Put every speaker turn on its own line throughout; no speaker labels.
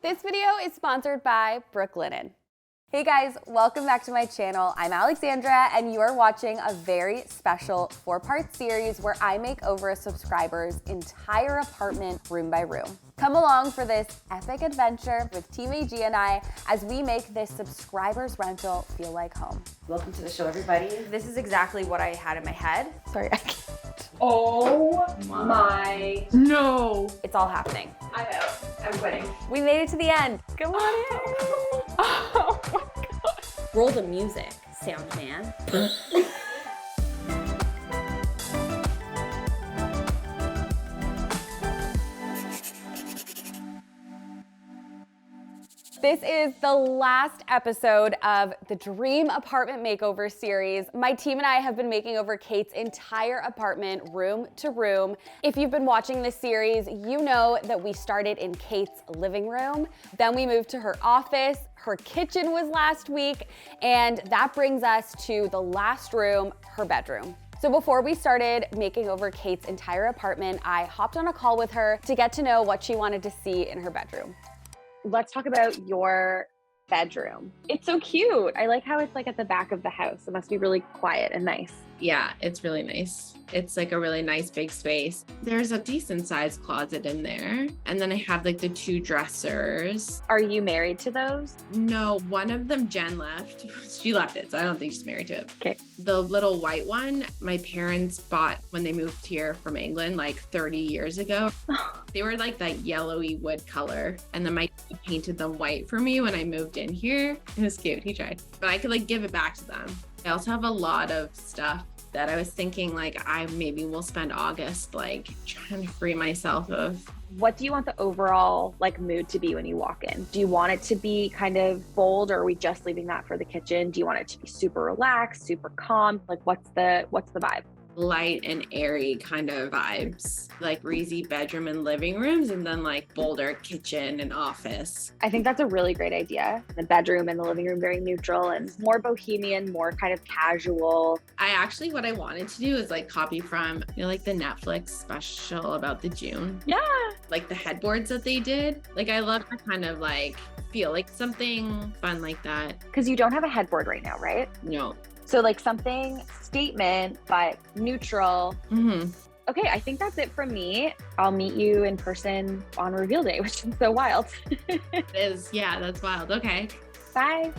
This video is sponsored by Brooklinen. Hey guys, welcome back to my channel. I'm Alexandra and you are watching a very special 4-part series where I make over a subscriber's entire apartment room by room. Come along for this epic adventure with Team AG and I as we make this subscriber's rental feel like home.
Welcome to the show, everybody.
This is exactly what I had in my head. Sorry, I can't.
Oh my.
No. It's all happening.
I'm out. I'm quitting.
We made it to the end. Come on in. Oh my God.
Roll the music, sound man.
This is the last episode of the Dream Apartment Makeover series. My team and I have been making over Kate's entire apartment room to room. If you've been watching this series, you know that we started in Kate's living room. Then we moved to her office. Her kitchen was last week. And that brings us to the last room, her bedroom. So before we started making over Kate's entire apartment, I hopped on a call with her to get to know what she wanted to see in her bedroom.
Let's talk about your bedroom. It's so cute. I like how it's like at the back of the house. It must be really quiet and nice.
Yeah, it's really nice. It's like a really nice big space. There's a decent sized closet in there. And then I have like the 2 dressers.
Are you married to those?
No, one of them Jen left. She left it, so I don't think she's married to it.
Okay.
The little white one, my parents bought when they moved here from England like 30 years ago. They were like that yellowy wood color. And then my dad painted them white for me when I moved in here. It was cute, he tried. But I could like give it back to them. I also have a lot of stuff that I was thinking like I maybe will spend August like trying to free myself of.
What do you want the overall like mood to be when you walk in? Do you want it to be kind of bold, or are we just leaving that for the kitchen? Do you want it to be super relaxed, super calm? Like what's the vibe?
Light and airy kind of vibes, like breezy bedroom and living rooms, and then like bolder kitchen and office.
I think that's a really great idea. The bedroom and the living room very neutral and more bohemian, more kind of casual.
What I wanted to do is like copy from, you know, like the Netflix special about the June.
Yeah.
Like the headboards that they did. Like I love to kind of like feel like something fun like that.
Because you don't have a headboard right now, right?
No.
So like something statement, but neutral.
Mm-hmm.
Okay, I think that's it from me. I'll meet you in person on reveal day, which is so wild.
It is, yeah, that's wild. Okay.
Bye.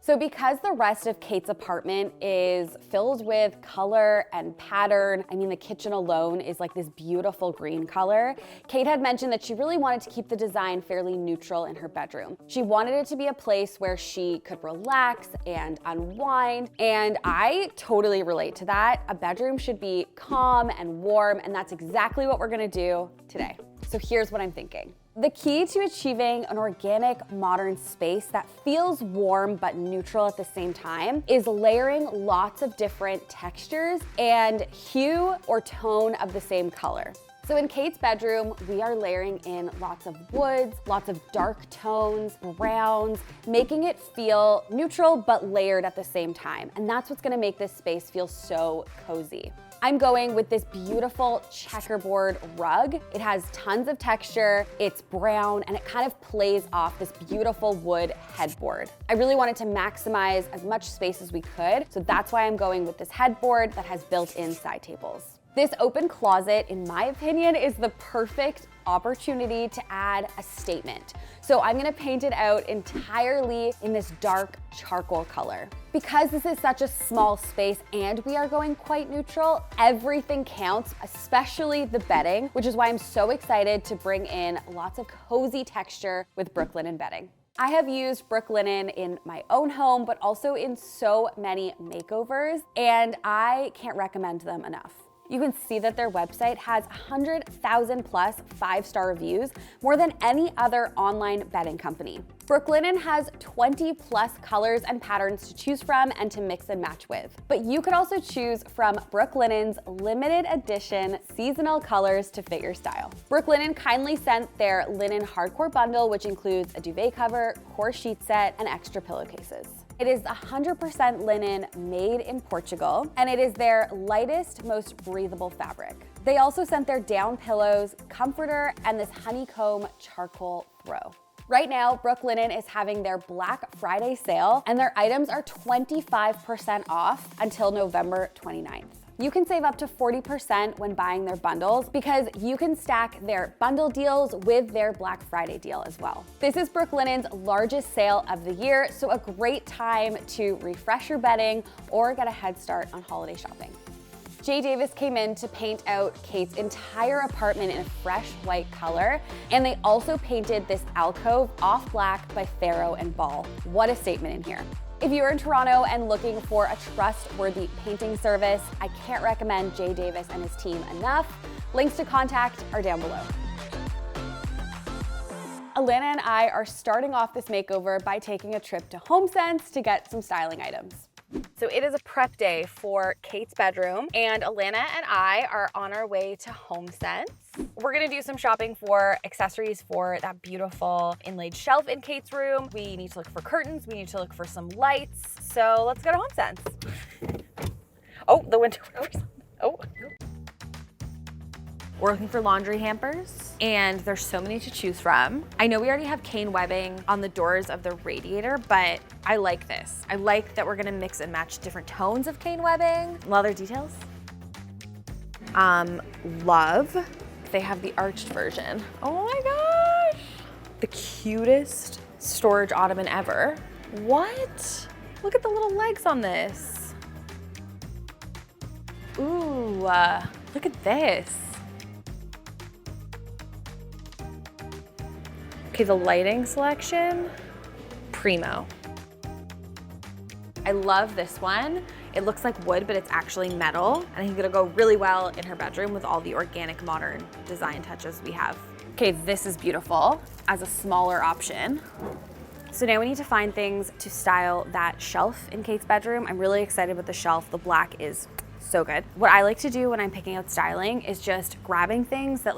So because the rest of Kate's apartment is filled with color and pattern, I mean, the kitchen alone is like this beautiful green color, Kate had mentioned that she really wanted to keep the design fairly neutral in her bedroom. She wanted it to be a place where she could relax and unwind, and I totally relate to that. A bedroom should be calm and warm, and that's exactly what we're gonna do today. So here's what I'm thinking. The key to achieving an organic, modern space that feels warm but neutral at the same time is layering lots of different textures and hue or tone of the same color. So in Kate's bedroom, we are layering in lots of woods, lots of dark tones, browns, making it feel neutral but layered at the same time. And that's what's gonna make this space feel so cozy. I'm going with this beautiful checkerboard rug. It has tons of texture, it's brown, and it kind of plays off this beautiful wood headboard. I really wanted to maximize as much space as we could, so that's why I'm going with this headboard that has built-in side tables. This open closet, in my opinion, is the perfect opportunity to add a statement. So I'm gonna paint it out entirely in this dark charcoal color. Because this is such a small space and we are going quite neutral, everything counts, especially the bedding, which is why I'm so excited to bring in lots of cozy texture with Brooklinen bedding. I have used Brooklinen in my own home, but also in so many makeovers, and I can't recommend them enough. You can see that their website has 100,000 plus 5-star reviews, more than any other online bedding company. Brooklinen has 20 plus colors and patterns to choose from and to mix and match with. But you could also choose from Brooklinen's limited edition seasonal colors to fit your style. Brooklinen kindly sent their linen hardcore bundle, which includes a duvet cover, core sheet set, and extra pillowcases. It is 100% linen made in Portugal, and it is their lightest, most breathable fabric. They also sent their down pillows, comforter, and this honeycomb charcoal throw. Right now, Brooklinen is having their Black Friday sale, and their items are 25% off until November 29th. You can save up to 40% when buying their bundles because you can stack their bundle deals with their Black Friday deal as well. This is Brooklinen's largest sale of the year, so a great time to refresh your bedding or get a head start on holiday shopping. Jay Davis came in to paint out Kate's entire apartment in a fresh white color, and they also painted this alcove off black by Farrow and Ball. What a statement in here. If you're in Toronto and looking for a trustworthy painting service, I can't recommend Jay Davis and his team enough. Links to contact are down below. Alana and I are starting off this makeover by taking a trip to HomeSense to get some styling items. So it is a prep day for Kate's bedroom, and Alana and I are on our way to HomeSense. We're gonna do some shopping for accessories for that beautiful inlaid shelf in Kate's room. We need to look for curtains, we need to look for some lights. So let's go to HomeSense. Oh, the window went over. Oh. We're looking for laundry hampers, and there's so many to choose from. I know we already have cane webbing on the doors of the radiator, but I like this. I like that we're gonna mix and match different tones of cane webbing. Other details? Love. They have the arched version. Oh my gosh! The cutest storage ottoman ever. What? Look at the little legs on this. Ooh, look at this. Okay, the lighting selection, primo. I love this one. It looks like wood, but it's actually metal. And I think it'll go really well in her bedroom with all the organic modern design touches we have. Okay, this is beautiful as a smaller option. So now we need to find things to style that shelf in Kate's bedroom. I'm really excited with the shelf. The black is so good. What I like to do when I'm picking out styling is just grabbing things that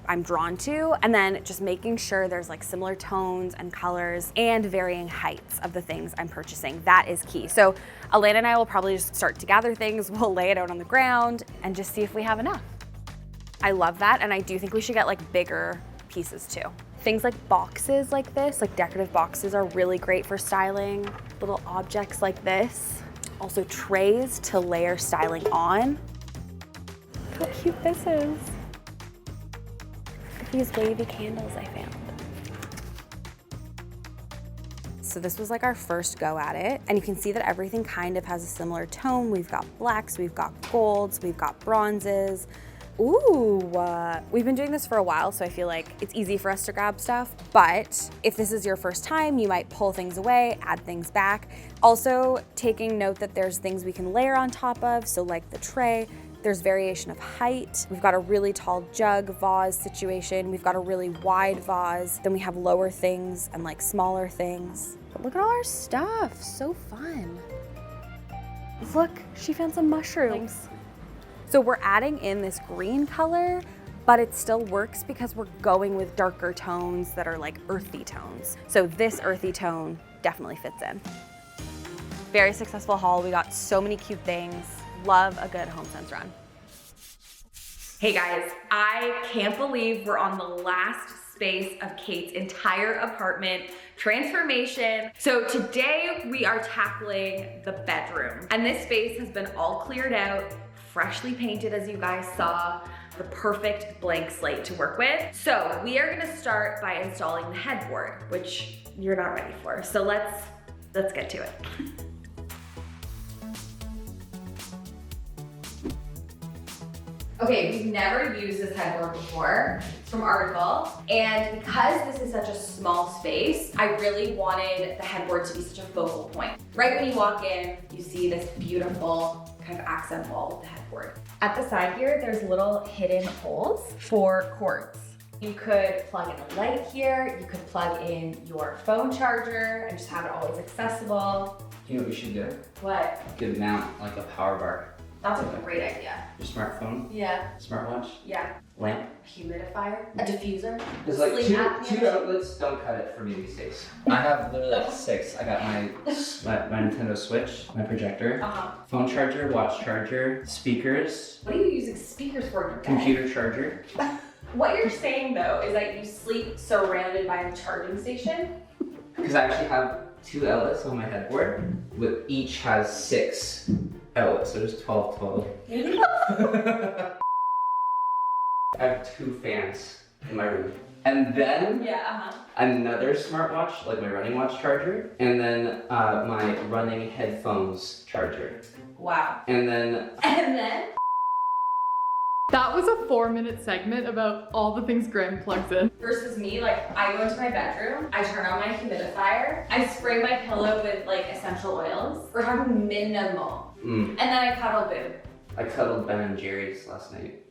I'm drawn to, and then just making sure there's similar tones and colors and varying heights of the things I'm purchasing. That is key. So Alana and I will probably just start to gather things. We'll lay it out on the ground and just see if we have enough. I love that, and I do think we should get bigger pieces too. Things like boxes like this, decorative boxes, are really great for styling. Little objects like this. Also trays to layer styling on. Look how cute this is. These wavy candles I found. So this was our first go at it, and you can see that everything kind of has a similar tone. We've got blacks, we've got golds, we've got bronzes. Ooh, we've been doing this for a while, so I feel like it's easy for us to grab stuff, but if this is your first time, you might pull things away, add things back. Also, taking note that there's things we can layer on top of, so like the tray. There's variation of height. We've got a really tall jug vase situation. We've got a really wide vase. Then we have lower things and smaller things. But look at all our stuff, so fun. Look, she found some mushrooms. So we're adding in this green color, but it still works because we're going with darker tones that are earthy tones. So this earthy tone definitely fits in. Very successful haul. We got so many cute things. Love a good HomeSense run. Hey guys, I can't believe we're on the last space of Kate's entire apartment transformation. So today we are tackling the bedroom. And this space has been all cleared out, freshly painted as you guys saw, the perfect blank slate to work with. So we are gonna start by installing the headboard, which you're not ready for. So let's get to it. Okay, we've never used this headboard before. It's from Article. And because this is such a small space, I really wanted the headboard to be such a focal point. Right when you walk in, you see this beautiful kind of accent wall with the headboard. At the side here, there's little hidden holes for cords. You could plug in a light here, you could plug in your phone charger and just have it always accessible.
You know what we should do?
What?
You could mount a power bar.
That's a great idea.
Your smartphone?
Yeah.
Smartwatch?
Yeah.
Lamp?
Humidifier? A diffuser?
There's
Sleep
two
apnea?
outlets, don't cut it for me these days. I have literally 6. I got my Nintendo Switch, my projector, phone charger, watch charger, speakers.
What are you using speakers for in your bed?
Computer charger.
What you're saying though is that you sleep surrounded by a charging station?
Because I actually have 2 outlets on my headboard, with each has 6 outlets, so there's 12 total. I have 2 fans in my room. And then another smartwatch, like my running watch charger, and then my running headphones charger.
Wow.
And then
That was a 4-minute segment about all the things Graham plugs in.
Versus me, like I go into my bedroom, I turn on my humidifier, I spray my pillow with like essential oils. We're talking minimal. And then I cuddle Boo.
I cuddled Ben and Jerry's last night.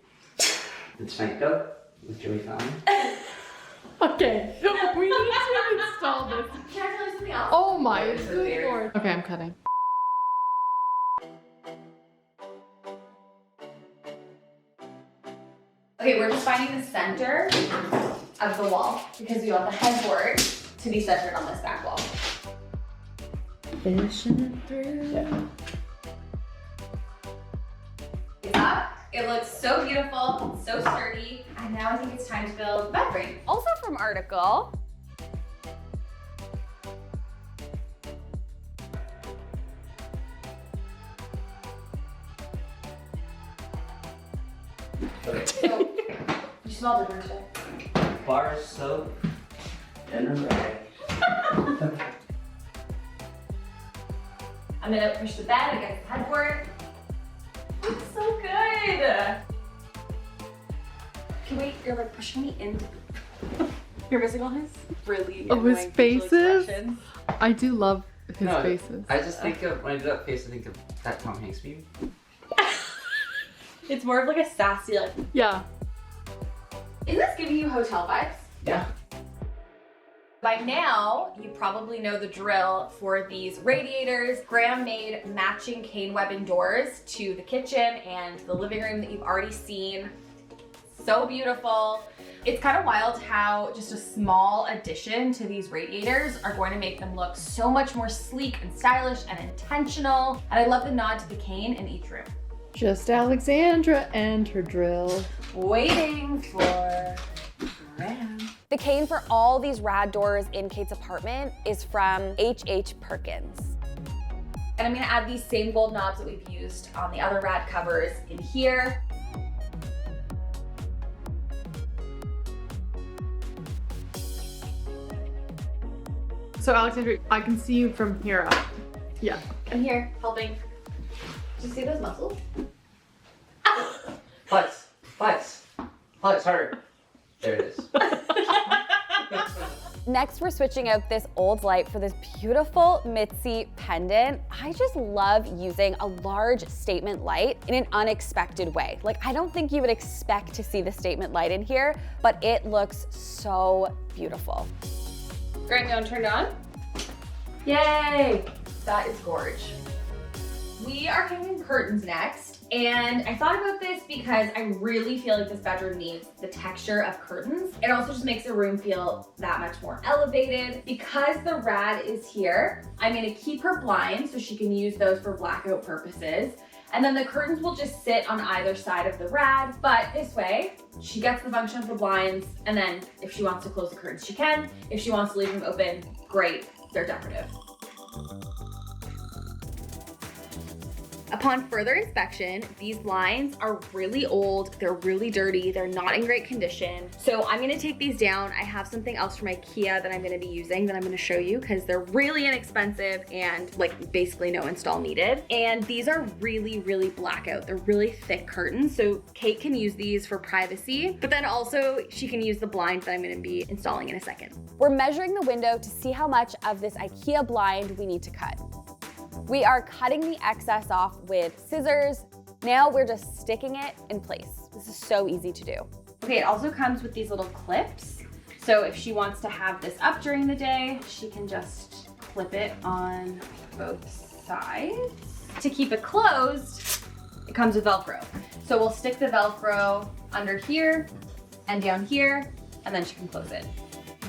Did tonight go with Joey Fallon?
Okay, we need to install this.
Can I tell you something else?
Oh my
It's a
good
theory.
lord. Okay, I'm cutting.
Okay, we're just finding the center of the wall because we want the headboard to be centered on this back wall.
Finishing it through.
It's up. It looks so beautiful, so sturdy. And now I think it's time to build the bed frame.
Also from Article,
So, you smell different today.
Bar soap and a rag.
I'm gonna push the bed against the headboard. It's so good. Okay, wait, you're like pushing me in. You're missing all his really
Oh, his
annoying facial
faces?
expressions.
I do love his
No,
faces.
I just think of, when I do that face, I think of that Tom Hanks meme.
It's more of like a sassy, like,
Yeah.
isn't this giving you hotel vibes?
Yeah.
By now, you probably know the drill for these radiators. Graham made matching cane webbing doors to the kitchen and the living room that you've already seen. So beautiful. It's kind of wild how just a small addition to these radiators are going to make them look so much more sleek and stylish and intentional. And I love the nod to the cane in each room.
Just Alexandra and her drill.
Waiting for Graham.
the cane for all these rad doors in Kate's apartment is from H.H. Perkins.
And I'm gonna add these same gold knobs that we've used on the other rad covers in here.
So Alexandra, I can see you from here up. Yeah.
I'm here helping. Do you see those muscles?
Flex, flex, flex harder. There it is.
Next, we're switching out this old light for this beautiful Mitzi pendant. I just love using a large statement light in an unexpected way. Like, I don't think you would expect to see the statement light in here, but it looks so beautiful.
Graham, you wanna turn it on? Yay! That is gorge. We are hanging curtains next, and I thought about this because I really feel like this bedroom needs the texture of curtains. It also just makes the room feel that much more elevated. Because the rad is here, I'm gonna keep her blinds so she can use those for blackout purposes. And then the curtains will just sit on either side of the rad, but this way, she gets the function of the blinds, and then if she wants to close the curtains, she can. If she wants to leave them open, great, they're decorative. Upon further inspection, these blinds are really old, they're really dirty, they're not in great condition. So I'm gonna take these down. I have something else from IKEA that I'm gonna be using that I'm gonna show you because they're really inexpensive and like basically no install needed. And these are really, really blackout. They're really thick curtains. So Kate can use these for privacy, but then also she can use the blind that I'm gonna be installing in a second.
We're measuring the window to see how much of this IKEA blind we need to cut. We are cutting the excess off with scissors. Now we're just sticking it in place. This is so easy to do.
Okay, it also comes with these little clips. So if she wants to have this up during the day, she can just clip it on both sides. To keep it closed, it comes with Velcro. So we'll stick the Velcro under here and down here, and then she can close it.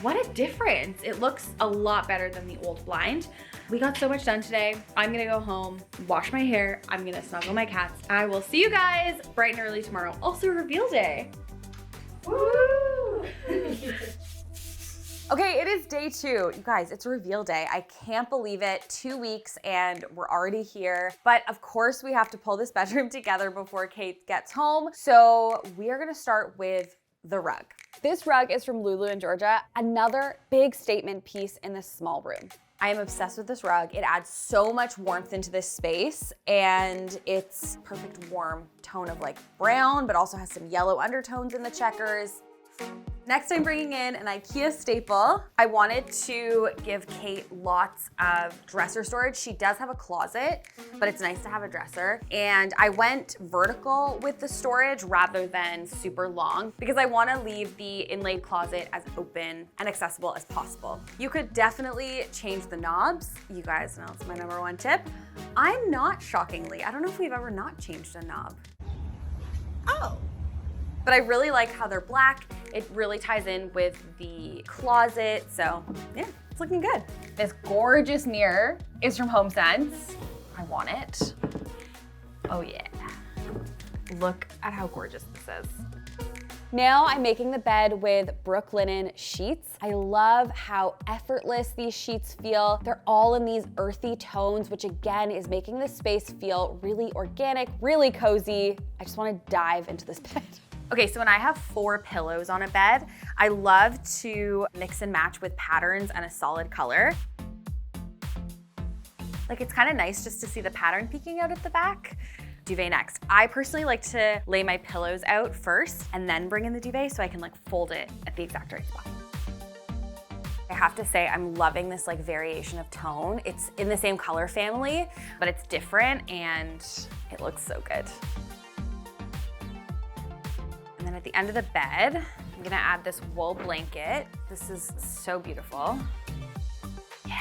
What a difference. It looks a lot better than the old blind. We got so much done today. I'm gonna go home, wash my hair. I'm gonna snuggle my cats. I will see you guys bright and early tomorrow. Also reveal day. Woo!
Okay, it is day 2. You guys, it's reveal day. I can't believe it. 2 weeks and we're already here. But of course we have to pull this bedroom together before Kate gets home. So we are gonna start with the rug. This rug is from Lulu in Georgia, another big statement piece in this small room. I am obsessed with this rug. It adds so much warmth into this space and it's perfect warm tone of like brown, but also has some yellow undertones in the checkers. Next, I'm bringing in an IKEA staple. I wanted to give Kate lots of dresser storage. She does have a closet, but it's nice to have a dresser. And I went vertical with the storage rather than super long because I want to leave the inlaid closet as open and accessible as possible. You could definitely change the knobs. You guys know it's my #1 tip. I'm not, shockingly. I don't know if we've ever not changed a knob. Oh. But I really like how they're black. It really ties in with the closet. So yeah, it's looking good. This gorgeous mirror is from HomeSense. I want it. Oh yeah. Look at how gorgeous this is. Now I'm making the bed with Brooklinen sheets. I love how effortless these sheets feel. They're all in these earthy tones, which again is making this space feel really organic, really cozy. I just wanna dive into this bed. Okay, so when I have 4 pillows on a bed, I love to mix and match with patterns and a solid color. Like it's kind of nice just to see the pattern peeking out at the back. Duvet next. I personally like to lay my pillows out first and then bring in the duvet so I can like fold it at the exact right spot. I have to say I'm loving this like variation of tone. It's in the same color family, but it's different and it looks so good. And then at the end of the bed, I'm gonna add this wool blanket. This is so beautiful. Yeah,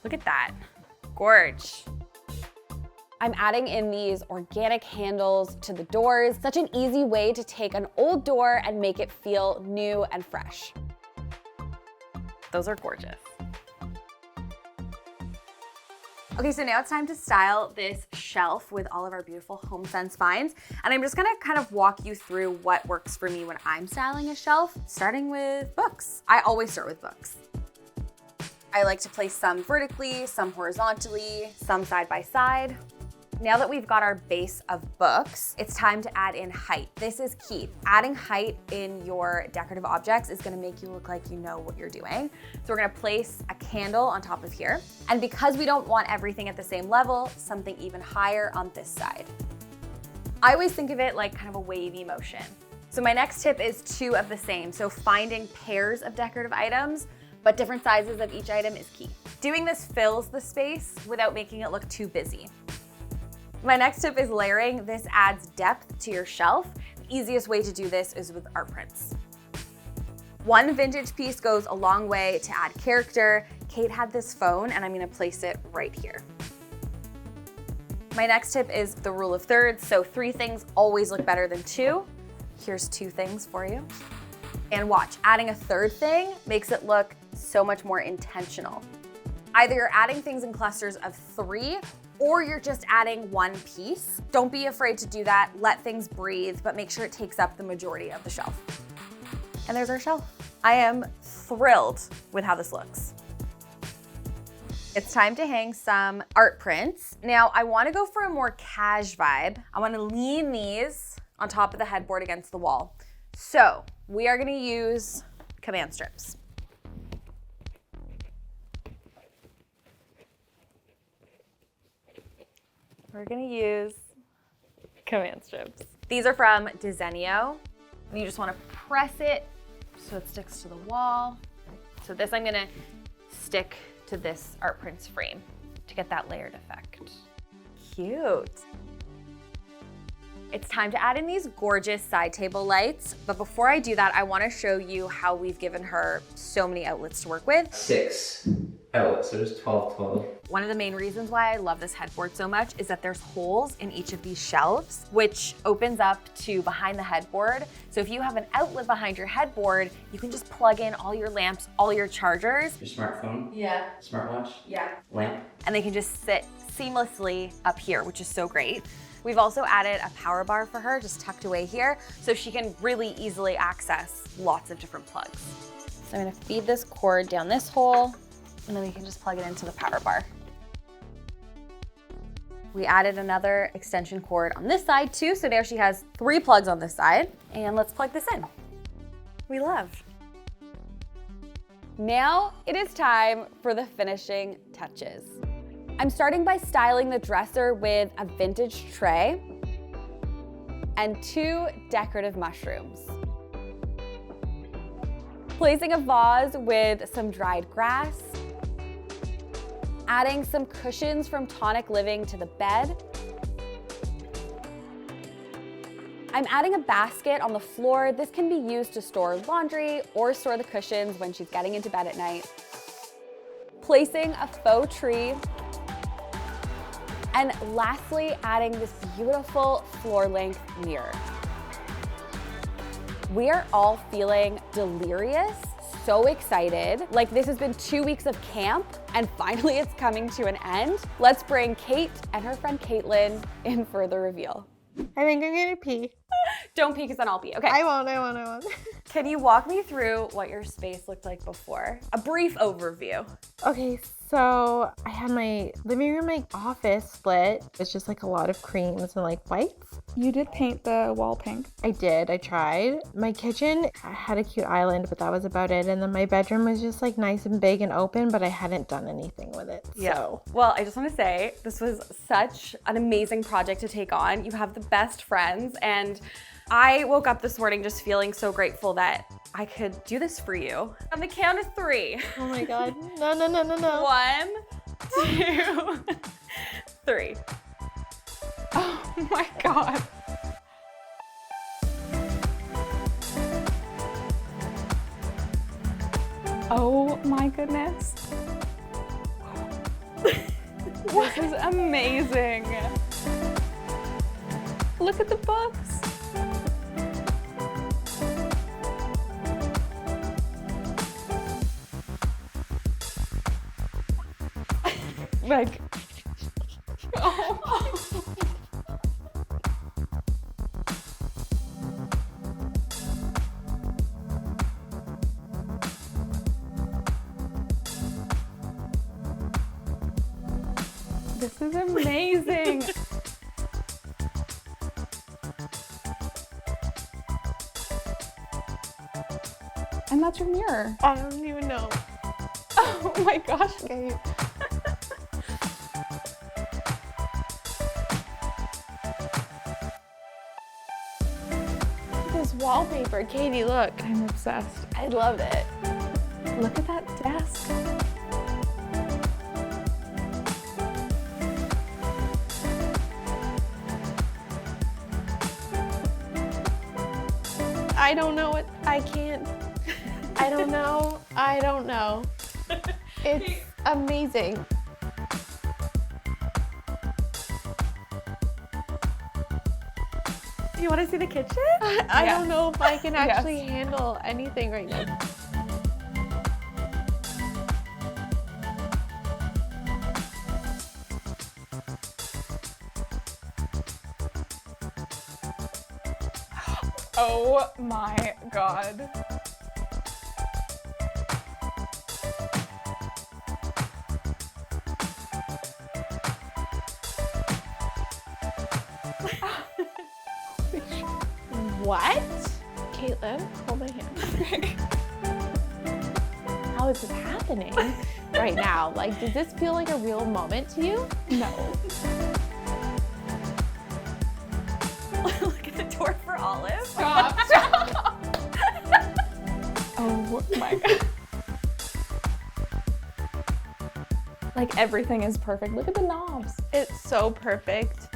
look at that, gorge. I'm adding in these organic handles to the doors. Such an easy way to take an old door and make it feel new and fresh. Those are gorgeous. Okay, so now it's time to style this shelf with all of our beautiful HomeSense finds. And I'm just gonna kind of walk you through what works for me when I'm styling a shelf, starting with books. I always start with books. I like to place some vertically, some horizontally, some side by side. Now that we've got our base of books, it's time to add in height. This is key. Adding height in your decorative objects is gonna make you look like you know what you're doing. So we're gonna place a candle on top of here. And because we don't want everything at the same level, something even higher on this side. I always think of it like kind of a wavy motion. So my next tip is 2 of the same. So finding pairs of decorative items, but different sizes of each item is key. Doing this fills the space without making it look too busy. My next tip is layering. This adds depth to your shelf. The easiest way to do this is with art prints. One vintage piece goes a long way to add character. Kate had this phone and I'm gonna place it right here. My next tip is the rule of thirds. So 3 things always look better than 2. Here's 2 things for you. And watch, adding a 3rd thing makes it look so much more intentional. Either you're adding things in clusters of 3 or you're just adding 1 piece. Don't be afraid to do that. Let things breathe, but make sure it takes up the majority of the shelf. And there's our shelf. I am thrilled with how this looks. It's time to hang some art prints. Now, I wanna go for a more cash vibe. I wanna lean these on top of the headboard against the wall. So, we are gonna use command strips. We're gonna use command strips. These are from Desenio. And you just wanna press it so it sticks to the wall. So this I'm gonna stick to this art prints frame to get that layered effect. Cute. It's time to add in these gorgeous side table lights. But before I do that, I wanna show you how we've given her so many outlets to work with.
6 outlets, so there's 12 total.
One of the main reasons why I love this headboard so much is that there's holes in each of these shelves, which opens up to behind the headboard. So if you have an outlet behind your headboard, you can just plug in all your lamps, all your chargers.
Your smartphone?
Yeah.
Smartwatch?
Yeah.
Lamp?
And they can just sit seamlessly up here, which is so great. We've also added a power bar for her just tucked away here so she can really easily access lots of different plugs. So I'm gonna feed this cord down this hole and then we can just plug it into the power bar. We added another extension cord on this side too, so now she has 3 plugs on this side. And let's plug this in. We love. Now it is time for the finishing touches. I'm starting by styling the dresser with a vintage tray and 2 decorative mushrooms. Placing a vase with some dried grass, adding some cushions from Tonic Living to the bed. I'm adding a basket on the floor. This can be used to store laundry or store the cushions when she's getting into bed at night. Placing a faux tree. And lastly, adding this beautiful floor-length mirror. We are all feeling delirious, so excited. Like this has been 2 weeks of camp and finally it's coming to an end. Let's bring Kate and her friend Caitlin in for the reveal.
I think I'm gonna pee.
Don't pee because then I'll pee, okay.
I won't.
Can you walk me through what your space looked like before? A brief overview.
Okay, so I had my living room, my office split. It's just like a lot of creams and like whites.
You did paint the wall pink.
I did, I tried. My kitchen had a cute island, but that was about it. And then my bedroom was just like nice and big and open, but I hadn't done anything with it.
Yeah.
So.
Well, I just want to say this was such an amazing project to take on. You have the best friends, and I woke up this morning just feeling so grateful that I could do this for you. On the count of 3.
Oh my God. No.
1, 2, 3.
Oh my God. Oh my goodness. This is amazing. Look at the books. Like, oh. This is amazing. And that's your mirror.
I don't even know.
Oh my gosh, Kate.
This wallpaper, Katie, look.
I'm obsessed.
I love it.
Look at that desk.
I don't know what, I can't. I don't know. It's amazing.
You want to see the kitchen?
I
Yes.
don't know if I can actually handle anything right now.
Oh my God.
What? Caitlin, hold my hand. How is this happening right now? Like, does this feel like a real moment to you?
No.
Look at the door for Olive.
Stop. Oh my God. Like everything is perfect. Look at the knobs.
It's so perfect.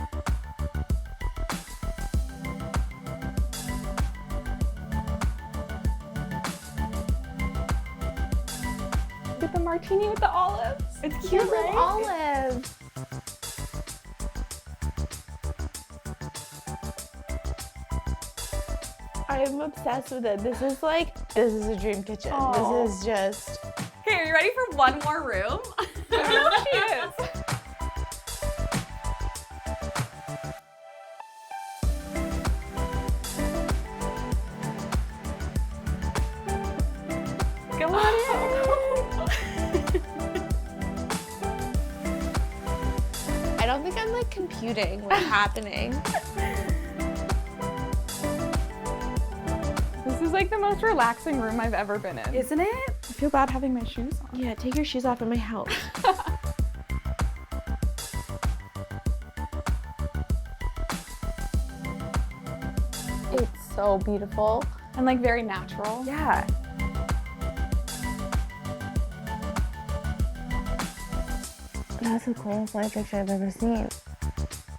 Look at the martini with the olives. It's cute, right?
Olive. I'm obsessed with it. This is a dream kitchen.
Aw.
This is just.
Hey, are you ready for one more room?
I don't know what she is.
like computing what's happening.
This is like the most relaxing room I've ever been in.
Isn't it?
I feel bad having my shoes on.
Yeah, take your shoes off in my house. It's so beautiful.
And like very natural.
Yeah.
That's the coolest light picture I've ever seen.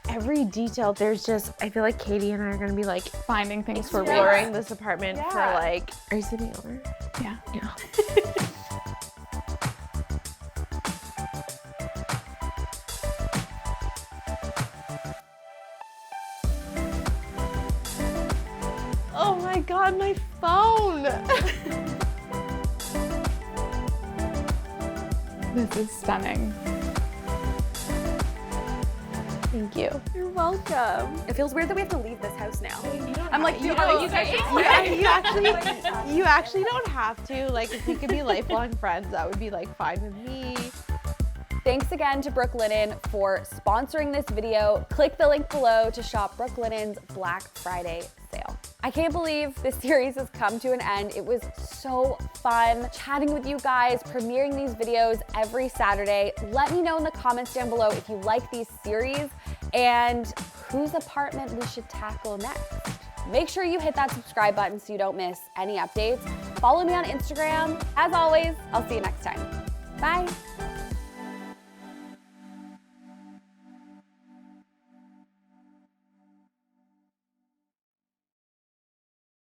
Every detail, there's just, I feel like Katie and I are gonna be like
Finding things for
exploring this apartment for
Yeah.
like, are you sleeping over?
Yeah.
Yeah. Oh my God, my phone.
This is stunning.
Thank you.
You're welcome. It feels weird that we have to leave this house now.
I'm like,
You
are you guys
you actually don't have to. Like, if we could be lifelong friends, that would be like fine with me.
Thanks again to Brooklinen for sponsoring this video. Click the link below to shop Brooklinen's Black Friday sale. I can't believe this series has come to an end. It was so fun chatting with you guys, premiering these videos every Saturday. Let me know in the comments down below if you like these series and whose apartment we should tackle next. Make sure you hit that subscribe button so you don't miss any updates. Follow me on Instagram. As always, I'll see you next time. Bye.